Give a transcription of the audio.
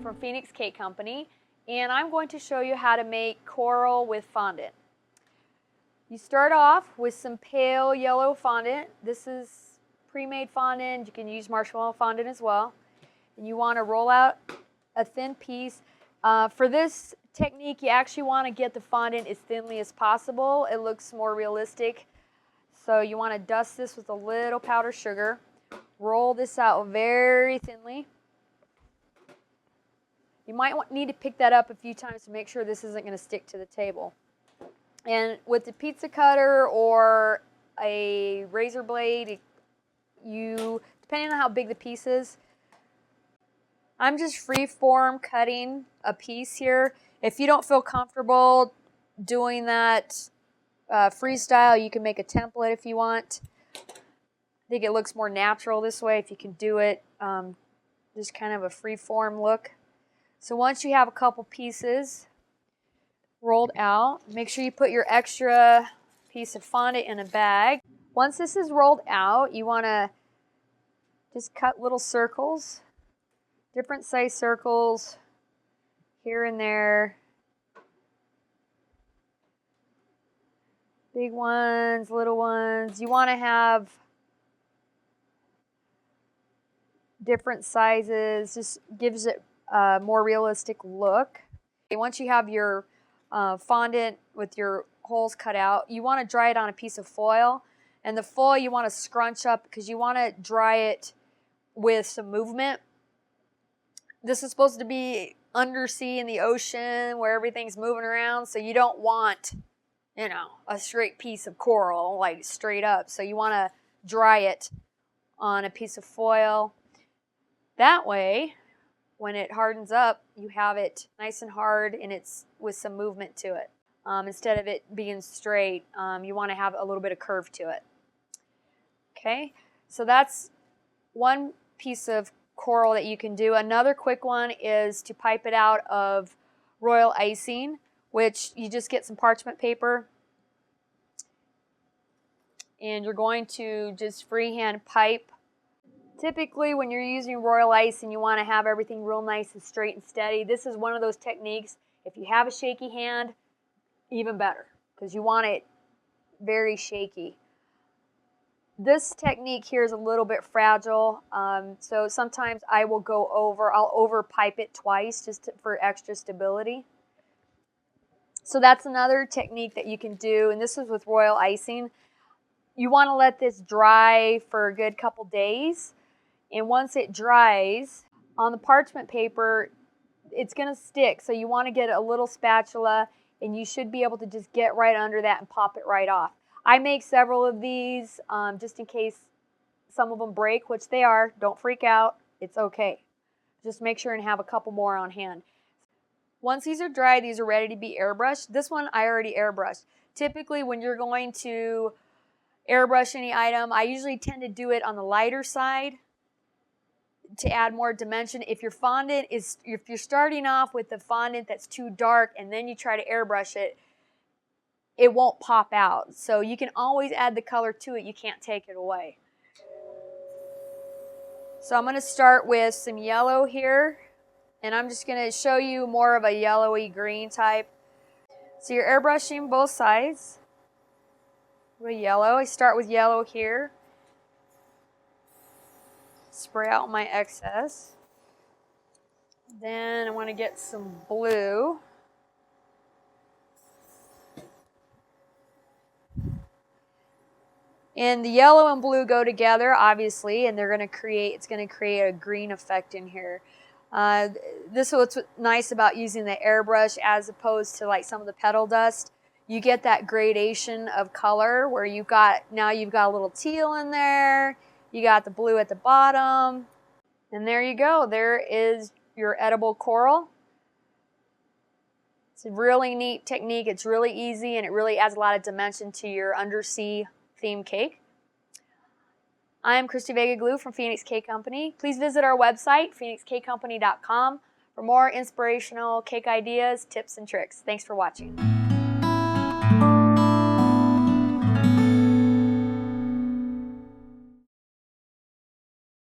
from Phoenix Cake Company, and I'm going to show you how to make coral with fondant. You start off with some pale yellow fondant. This is pre-made fondant. You can use marshmallow fondant as well. And you want to roll out a thin piece. For this technique, you actually want to get the fondant as thinly as possible. It looks more realistic. So you want to dust this with a little powdered sugar. Roll this out very thinly. You might need to pick that up a few times to make sure this isn't going to stick to the table. And with the pizza cutter or a razor blade, depending on how big the piece is, I'm just free-form cutting a piece here. If you don't feel comfortable doing that freestyle, you can make a template if you want. I think it looks more natural this way if you can do it just kind of a free-form look. So once you have a couple pieces rolled out, make sure you put your extra piece of fondant in a bag. Once this is rolled out, you want to just cut little circles, different size circles here and there. Big ones, little ones. You want to have different sizes, just gives it a more realistic look. And once you have your fondant with your holes cut out, you want to dry it on a piece of foil. And the foil you want to scrunch up because you want to dry it with some movement. This is supposed to be undersea in the ocean where everything's moving around, so you don't want, you know, a straight piece of coral like straight up. So you want to dry it on a piece of foil. That way, when it hardens up, you have it nice and hard and it's with some movement to it. Instead of it being straight, you want to have a little bit of curve to it. Okay, so that's one piece of coral that you can do. Another quick one is to pipe it out of royal icing, which you just get some parchment paper and you're going to just freehand pipe. Typically, when you're using royal ice and you want to have everything real nice and straight and steady, this is one of those techniques. If you have a shaky hand, even better, because you want it very shaky. This technique here is a little bit fragile, so sometimes I'll over pipe it twice just for extra stability. So that's another technique that you can do, and this is with royal icing. You want to let this dry for a good couple days. And once it dries, on the parchment paper, it's going to stick. So you want to get a little spatula, and you should be able to just get right under that and pop it right off. I make several of these just in case some of them break, which they are. Don't freak out. It's okay. Just make sure and have a couple more on hand. Once these are dry, these are ready to be airbrushed. This one I already airbrushed. Typically, when you're going to airbrush any item, I usually tend to do it on the lighter side to add more dimension. If your fondant is, if you're starting off with the fondant that's too dark and then you try to airbrush it, it won't pop out. So you can always add the color to it. You can't take it away. So I'm going to start with some yellow here, and I'm just going to show you more of a yellowy green type. So you're airbrushing both sides with yellow. I start with yellow here. Spray out my excess. Then I want to get some blue. And the yellow and blue go together, obviously, and it's going to create a green effect in here. This is what's nice about using the airbrush as opposed to like some of the petal dust. You get that gradation of color where you've got a little teal in there. You got the blue at the bottom, and there you go. There is your edible coral. It's a really neat technique. It's really easy, and it really adds a lot of dimension to your undersea theme cake. I am Christy Vega-Gluch from Phoenix Cake Company. Please visit our website, phoenixcakecompany.com, for more inspirational cake ideas, tips, and tricks. Thanks for watching.